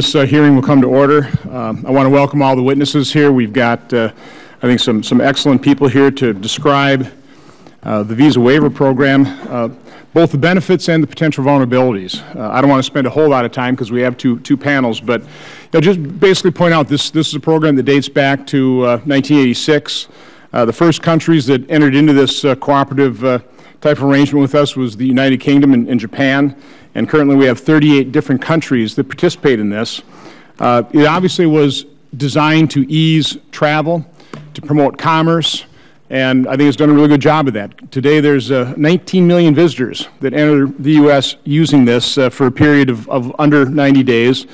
This hearing will come to order. I want to welcome all the witnesses here. We've got, I think, some excellent people here to describe the visa waiver program, both the benefits and the potential vulnerabilities. I don't want to spend a whole lot of time because we have two panels, but just basically point out this is a program that dates back to 1986. The first countries that entered into this cooperative type of arrangement with us was the United Kingdom and Japan. And currently we have 38 different countries that participate in this. It obviously was designed to ease travel, to promote commerce, and I think it's done a really good job of that. Today there's 19 million visitors that enter the U.S. using this for a period of under 90 days.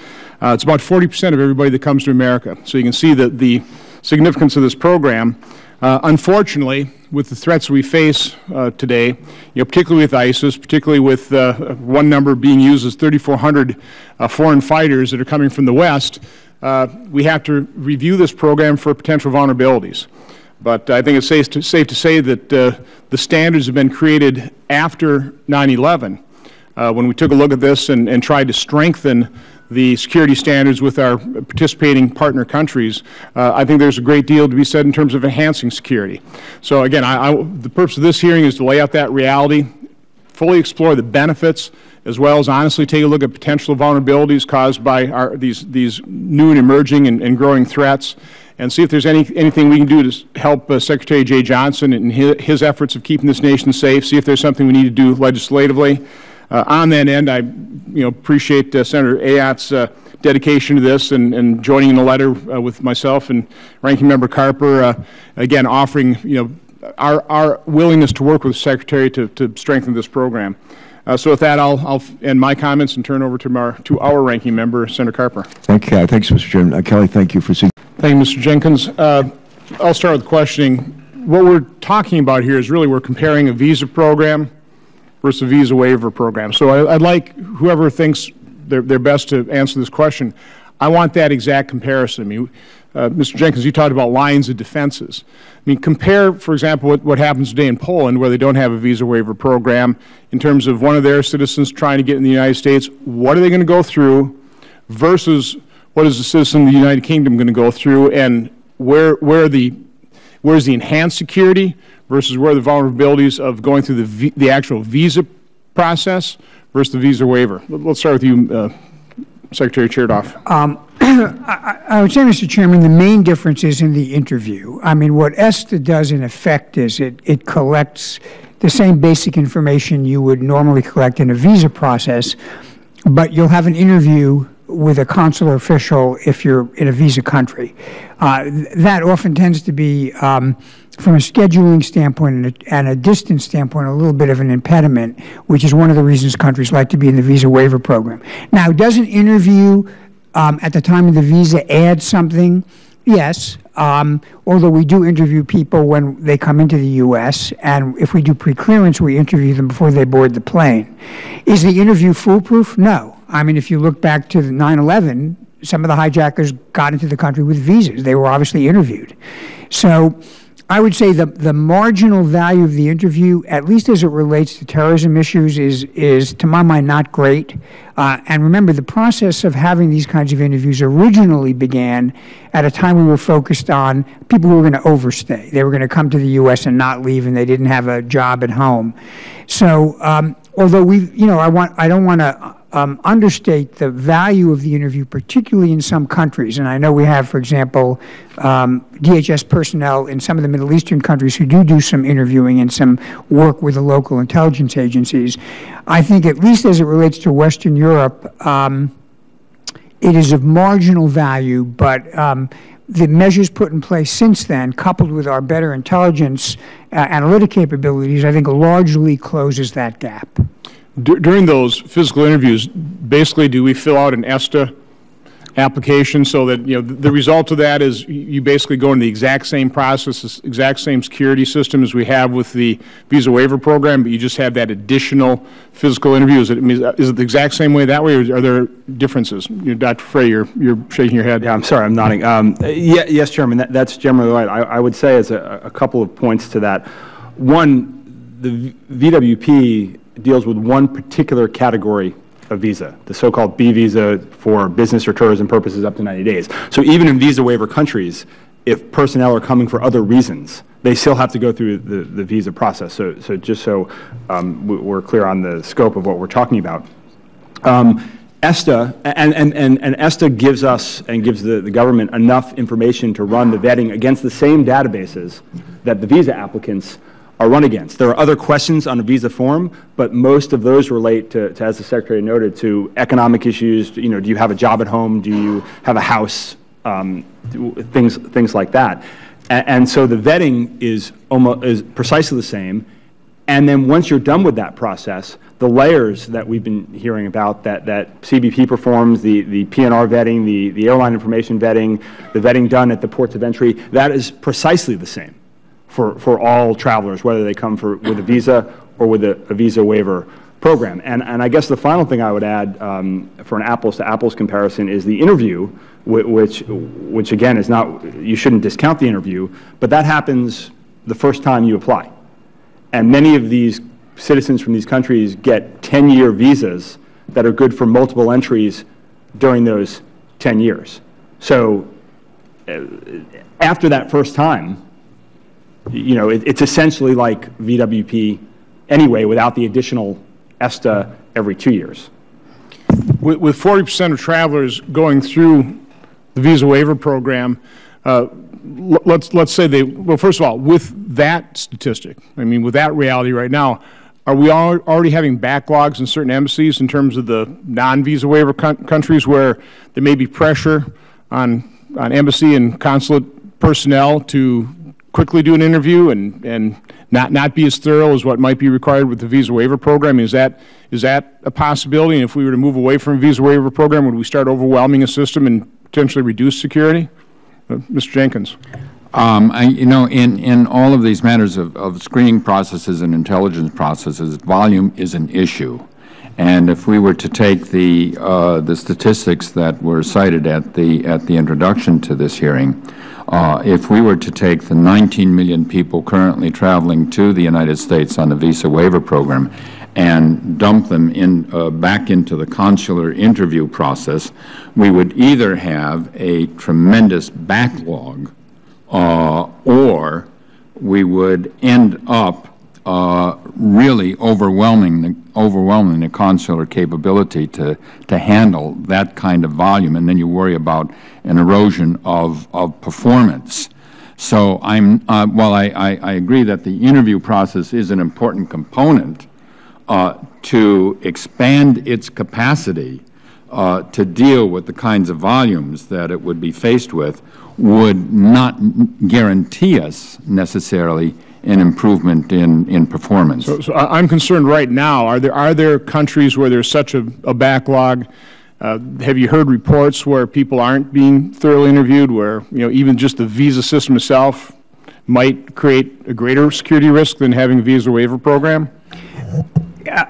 It's about 40% of everybody that comes to America. So you can see that the significance of this program. Unfortunately, with the threats we face today, particularly with ISIS, particularly with one number being used as 3,400 foreign fighters that are coming from the West, we have to review this program for potential vulnerabilities. But I think it's safe to say that the standards have been created after 9/11 when we took a look at this and tried to strengthen the security standards with our participating partner countries. I think there's a great deal to be said in terms of enhancing security. So again, the purpose of this hearing is to lay out that reality, fully explore the benefits, as well as honestly take a look at potential vulnerabilities caused by these new and emerging and growing threats, and see if there's anything we can do to help Secretary Jay Johnson in his efforts of keeping this nation safe, see if there's something we need to do legislatively. On that end, I appreciate Senator Ayotte's dedication to this and joining in the letter with myself and Ranking Member Carper, again offering our willingness to work with the Secretary to strengthen this program. So with that, I'll end my comments and turn over to our Ranking Member, Senator Carper. Thank you. Thanks, Mr. Chairman. Kelly, thank you for seeing. Thank you, Mr. Jenkins. I'll start with questioning. What we're talking about here is really we're comparing a visa program versus a visa waiver program. So I'd like whoever thinks they're best to answer this question. I want that exact comparison. I mean, Mr. Jenkins, you talked about lines of defenses. I mean, compare, for example, what happens today in Poland, where they don't have a visa waiver program, in terms of one of their citizens trying to get in the United States. What are they going to go through versus what is a citizen of the United Kingdom going to go through, and where's the enhanced security versus where are the vulnerabilities of going through the actual visa process versus the visa waiver? Let's start with you, Secretary Chertoff. I would say, Mr. Chairman, the main difference is in the interview. I mean, what ESTA does in effect is it collects the same basic information you would normally collect in a visa process, but you'll have an interview with a consular official if you're in a visa country. That often tends to be, from a scheduling standpoint and a distance standpoint, a little bit of an impediment, which is one of the reasons countries like to be in the visa waiver program. Now, does an interview at the time of the visa add something? Yes, although we do interview people when they come into the U.S., and if we do pre-clearance, we interview them before they board the plane. Is the interview foolproof? No. I mean, if you look back to 9/11, some of the hijackers got into the country with visas. They were obviously interviewed. So I would say the marginal value of the interview, at least as it relates to terrorism issues, is to my mind not great. And remember, the process of having these kinds of interviews originally began at a time we were focused on people who were going to overstay. They were going to come to the U.S. and not leave, and they didn't have a job at home. So although I don't want to understate the value of the interview, particularly in some countries. And I know we have, for example, DHS personnel in some of the Middle Eastern countries who do some interviewing and some work with the local intelligence agencies. I think, at least as it relates to Western Europe, it is of marginal value, but the measures put in place since then, coupled with our better intelligence analytic capabilities, I think largely closes that gap. During those physical interviews, basically, do we fill out an ESTA application so that, the result of that is you basically go into the exact same process, the exact same security system as we have with the visa waiver program, but you just have that additional physical interview? Is it the exact same way that way, or are there differences? Dr. Frey, you're shaking your head. Yeah, I'm sorry, I'm nodding. Yes, Chairman, that's generally right. I would say as a couple of points to that. One, the VWP deals with one particular category a visa, the so-called B visa for business or tourism purposes up to 90 days. So even in visa waiver countries, if personnel are coming for other reasons, they still have to go through the visa process. So just so we're clear on the scope of what we're talking about. ESTA, and ESTA gives us and gives the government enough information to run the vetting against the same databases that the visa applicants are run against. There are other questions on a visa form, but most of those relate to, as the Secretary noted, to economic issues. You know, do you have a job at home? Do you have a house? Things like that. And so the vetting is precisely the same. And then once you're done with that process, the layers that we've been hearing about that CBP performs, the PNR vetting, the airline information vetting, the vetting done at the ports of entry, that is precisely the same for all travelers, whether they come with a visa or with a visa waiver program. And I guess the final thing I would add for an apples to apples comparison is the interview, which again is not, you shouldn't discount the interview, but that happens the first time you apply. And many of these citizens from these countries get 10-year visas that are good for multiple entries during those 10 years. So after that first time, you know, it's essentially like VWP anyway without the additional ESTA every 2 years. With 40% of travelers going through the visa waiver program, let's say well, first of all, with that statistic, I mean, with that reality right now, are we already having backlogs in certain embassies in terms of the non-visa waiver countries where there may be pressure on embassy and consulate personnel to quickly do an interview and not be as thorough as what might be required with the visa waiver program? Is that a possibility? And if we were to move away from a visa waiver program, would we start overwhelming a system and potentially reduce security? Mr. Jenkins. You know, in all of these matters of screening processes and intelligence processes, volume is an issue. And if we were to take the statistics that were cited at the introduction to this hearing, if we were to take the 19 million people currently traveling to the United States on the visa waiver program and dump them back into the consular interview process, we would either have a tremendous backlog or we would end up really overwhelming the consular capability to handle that kind of volume, and then you worry about an erosion of performance. So while I agree that the interview process is an important component to expand its capacity to deal with the kinds of volumes that it would be faced with, would not guarantee us necessarily an improvement in performance. So I'm concerned right now, are there countries where there's such a backlog? Have you heard reports where people aren't being thoroughly interviewed, where, you know, even just the visa system itself might create a greater security risk than having a visa waiver program?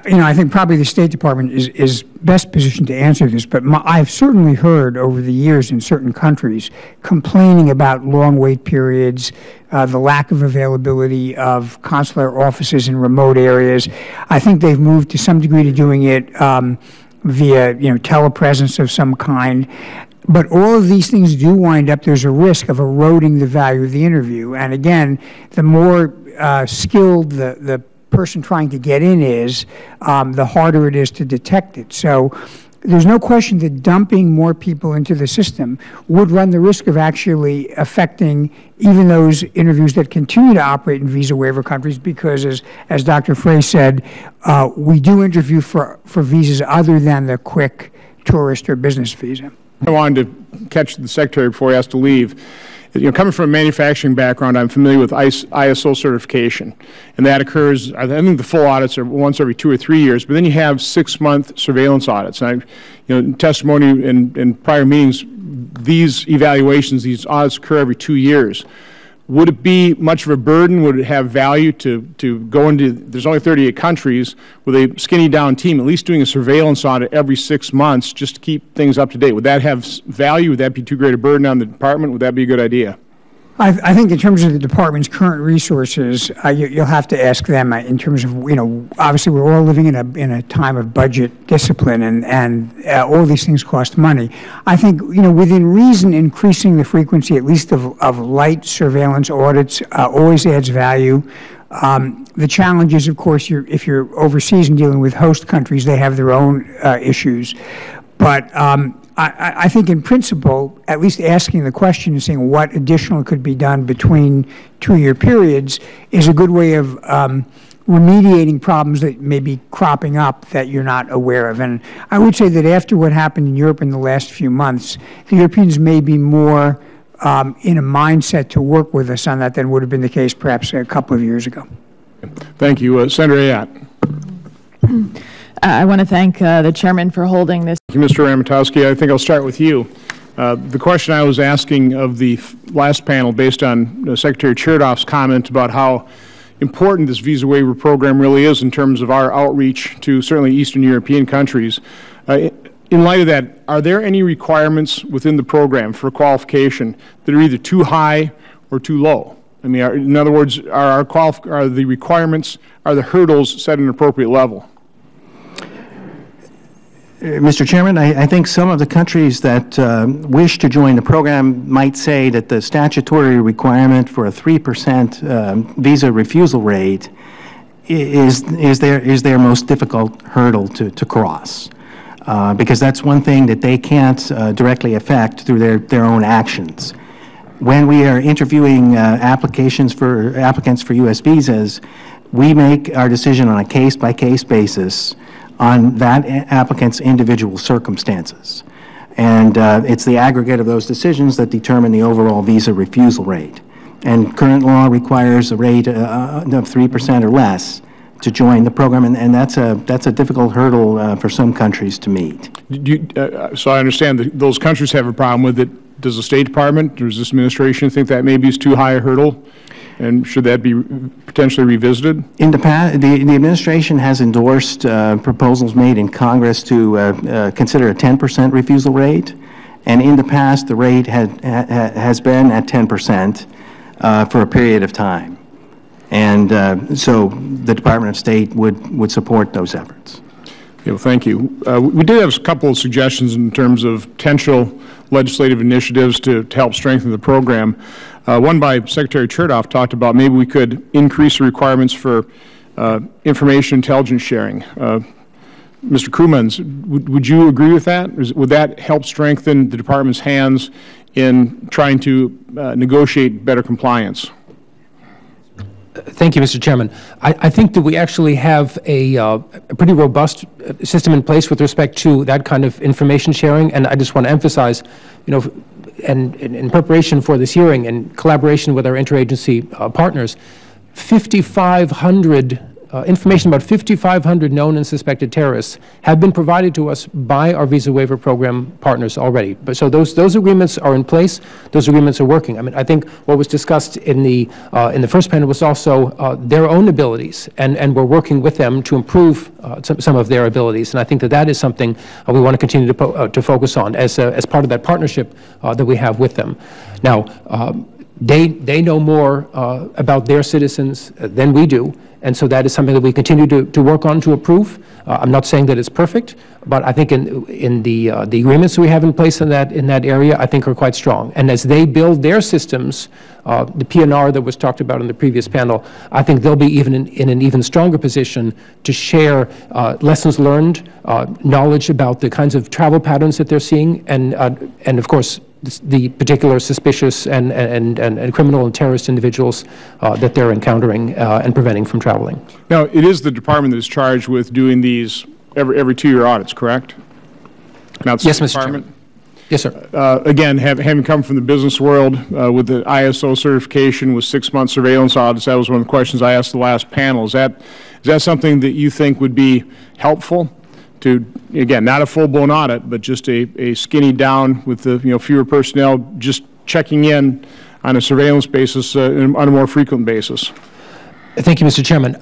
You know, I think probably the State Department is best positioned to answer this, but I've certainly heard over the years in certain countries complaining about long wait periods, the lack of availability of consular offices in remote areas. I think they've moved to some degree to doing it via, you know, telepresence of some kind. But all of these things do wind up, there's a risk of eroding the value of the interview. And again, the more skilled the person trying to get in is, the harder it is to detect it. So there's no question that dumping more people into the system would run the risk of actually affecting even those interviews that continue to operate in visa waiver countries, because as Dr. Frey said, we do interview for visas other than the quick tourist or business visa. I wanted to catch the Secretary before he has to leave. You know, coming from a manufacturing background, I'm familiar with ISO certification, and that occurs, I think the full audits are once every 2 or 3 years, but then you have 6-month surveillance audits. And in testimony in prior meetings, these evaluations, these audits occur every 2 years. Would it be much of a burden? Would it have value to go into, there's only 38 countries, with a skinny down team, at least doing a surveillance audit every 6 months just to keep things up to date? Would that have value? Would that be too great a burden on the department? Would that be a good idea? I think in terms of the department's current resources, you'll have to ask them in terms of, obviously we're all living in a time of budget discipline, and all these things cost money. I think, within reason, increasing the frequency, at least of light surveillance audits, always adds value. The challenge is, of course, if you're overseas and dealing with host countries, they have their own issues. But I think in principle, at least asking the question and saying what additional could be done between 2-year periods is a good way of remediating problems that may be cropping up that you're not aware of. And I would say that after what happened in Europe in the last few months, the Europeans may be more in a mindset to work with us on that than would have been the case perhaps a couple of years ago. Thank you. Senator Ayotte. I want to thank the chairman for holding this. Thank you, Mr. Ramatowski. I think I'll start with you. The question I was asking of the last panel, based on Secretary Chertoff's comment about how important this visa waiver program really is in terms of our outreach to certainly Eastern European countries. In light of that, are there any requirements within the program for qualification that are either too high or too low? I mean, in other words, are the requirements, are the hurdles set at an appropriate level? Mr. Chairman, I think some of the countries that wish to join the program might say that the statutory requirement for a 3% visa refusal rate is their most difficult hurdle to cross, because that's one thing that they can't directly affect through their own actions. When we are interviewing applicants for U.S. visas, we make our decision on a case-by-case basis on that applicant's individual circumstances. And it's the aggregate of those decisions that determine the overall visa refusal rate. And current law requires a rate of 3% or less to join the program, and that's a difficult hurdle for some countries to meet. So I understand that those countries have a problem with it. Does the State Department, does this administration think that maybe is too high a hurdle? And should that be potentially revisited? In the past, the administration has endorsed proposals made in Congress to consider a 10% refusal rate, and in the past the rate has been at 10% for a period of time, and so the Department of State would support those efforts. Okay, well, thank you. We did have a couple of suggestions in terms of potential legislative initiatives to help strengthen the program. One by Secretary Chertoff talked about maybe we could increase the requirements for information intelligence sharing. Mr. Crumans, would you agree with that? Would that help strengthen the Department's hands in trying to negotiate better compliance? Thank you, Mr. Chairman. I think that we actually have a pretty robust system in place with respect to that kind of information sharing, and I just want to emphasize, and in preparation for this hearing and collaboration with our interagency partners, 5,500 information about 5,500 known and suspected terrorists have been provided to us by our visa waiver program partners already. But so those agreements are in place. Those agreements are working. I mean, I think what was discussed in the first panel was also their own abilities, and we're working with them to improve some of their abilities. And I think that is something we want to continue to focus on as part of that partnership that we have with them. Now, they know more about their citizens than we do, and so that is something that we continue to work on to improve. I'm not saying that it's perfect, but I think in the agreements we have in place in that area, I think are quite strong. And as they build their systems, the PNR that was talked about in the previous panel, I think they'll be in an even stronger position to share lessons learned, knowledge about the kinds of travel patterns that they're seeing, and of course, the particular suspicious and criminal and terrorist individuals that they're encountering and preventing from traveling. Now, it is the department that is charged with doing these every 2-year audits, correct? Not the yes, Mr. Department? Chairman. Yes, sir. Again, having come from the business world with the ISO certification with 6-month surveillance audits, that was one of the questions I asked the last panel. Is that something that you think would be helpful? To, again, not a full-blown audit, but just a skinny down with the fewer personnel, just checking in on a surveillance basis on a more frequent basis. Thank you, Mr. Chairman.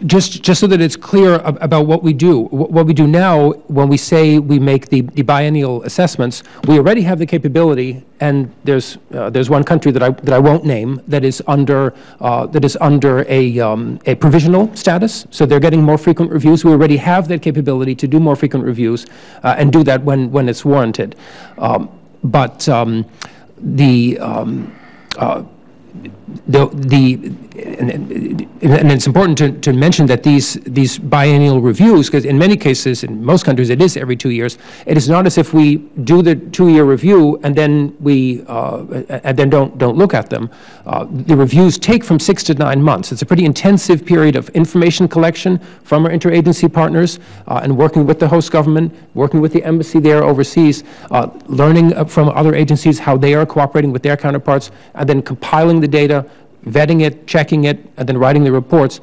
Just so that it's clear about what we do. What we do now, when we say we make the biennial assessments, we already have the capability, and there's one country that I won't name that is under a provisional status. So they're getting more frequent reviews. We already have that capability to do more frequent reviews and do that when it's warranted. And it's important to mention that these biennial reviews, because in many cases, in most countries, it is every 2 years. It is not as if we do the 2-year review and then don't look at them. The reviews take from 6 to 9 months. It's a pretty intensive period of information collection from our interagency partners and working with the host government, working with the embassy there overseas, learning from other agencies how they are cooperating with their counterparts, and then compiling the data, vetting it, checking it, and then writing the reports.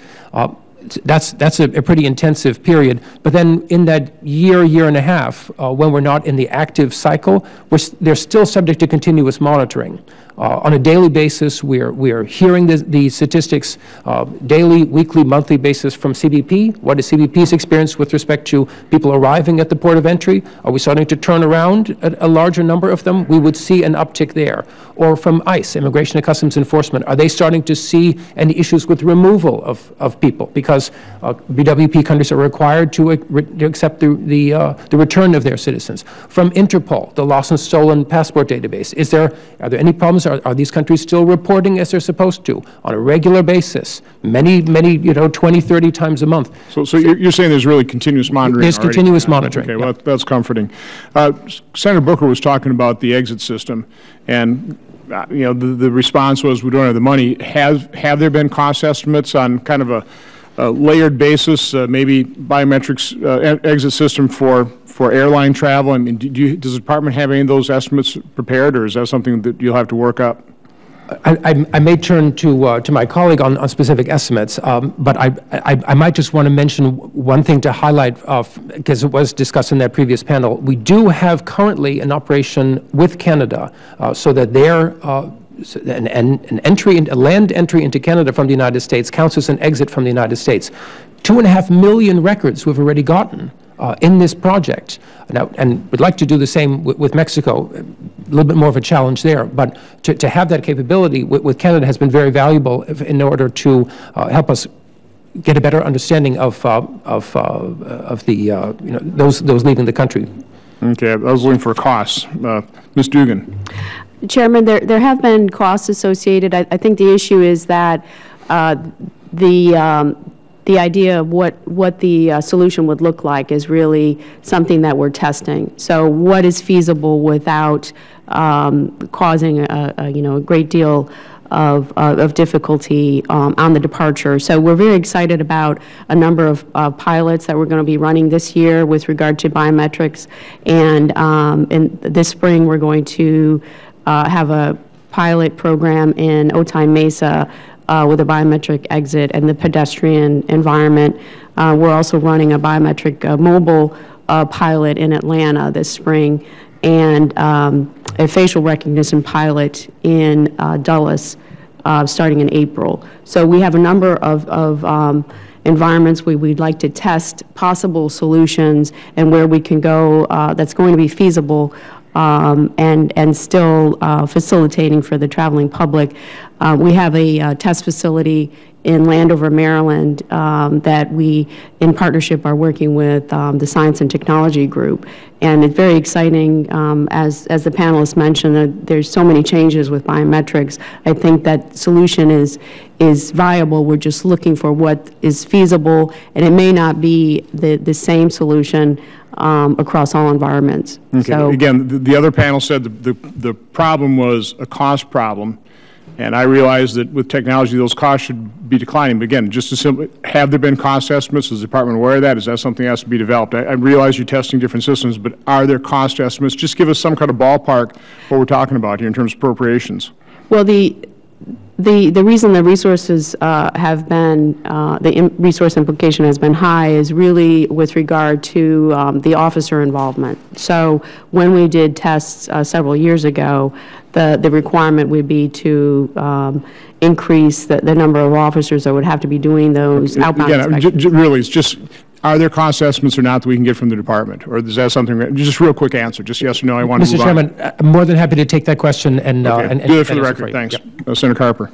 That's a pretty intensive period. But then in that year and a half, when we're not in the active cycle, they're still subject to continuous monitoring. On a daily basis, we're hearing the statistics daily, weekly, monthly basis from CBP. What is CBP's experience with respect to people arriving at the port of entry? Are we starting to turn around a larger number of them? We would see an uptick there. Or from ICE, Immigration and Customs Enforcement, are they starting to see any issues with removal of people? Because BWP countries are required to accept the return of their citizens. From Interpol, the lost and stolen passport database, are there any problems? Are these countries still reporting as they're supposed to on a regular basis, many 20, 30 times a month? So you're saying there's really continuous monitoring? There's continuous monitoring. Okay, well, that's comforting. Senator Booker was talking about the exit system, and the response was, we don't have the money. Have there been cost estimates on kind of a layered basis, maybe biometrics exit system for airline travel? I mean, does the department have any of those estimates prepared, or is that something that you'll have to work up? I may turn to my colleague on specific estimates, but I might just want to mention one thing to highlight, because it was discussed in that previous panel. We do have currently an operation with Canada, so that a land entry into Canada from the United States counts as an exit from the United States. 2.5 million records we've already gotten in this project. Now, and we'd like to do the same with Mexico, a little bit more of a challenge there, but to have that capability with Canada has been very valuable in order to help us get a better understanding of those leaving the country. Okay, I was looking for costs. Ms. Dugan. Chairman, there have been costs associated. I think the issue is that the idea of what the solution would look like is really something that we're testing. So what is feasible without causing a great deal of difficulty on the departure. So we're very excited about a number of pilots that we're going to be running this year with regard to biometrics. And in this spring, we're going to have a pilot program in Otay Mesa with a biometric exit and the pedestrian environment. We're also running a biometric mobile pilot in Atlanta this spring, and a facial recognition pilot in Dulles starting in April. So we have a number of environments where we'd like to test possible solutions and where we can go that's going to be feasible and still facilitating for the traveling public. We have a test facility in Landover, Maryland, that we, in partnership, are working with the Science and Technology Group. And it's very exciting, as the panelists mentioned, that there's so many changes with biometrics. I think that solution is viable. We're just looking for what is feasible, and it may not be the same solution across all environments. Okay. So, again, the other panel said the problem was a cost problem, and I realize that with technology those costs should be declining. But again, just to simply, have there been cost estimates? Is the department aware of that? Is that something that has to be developed? I realize you're testing different systems, but are there cost estimates? Just give us some kind of ballpark what we're talking about here in terms of appropriations. well, The reason the resources have been, resource implication has been high is really with regard to the officer involvement. So when we did tests several years ago, the requirement would be to increase the number of officers that would have to be doing those outbound inspections. Really, it's just, are there cost estimates or not that we can get from the department? Or is that something, just real quick answer, just yes or no, I want to move on. Mr. Chairman, I'm more than happy to take that question and Okay. Do it for the record, thanks. Senator Carper.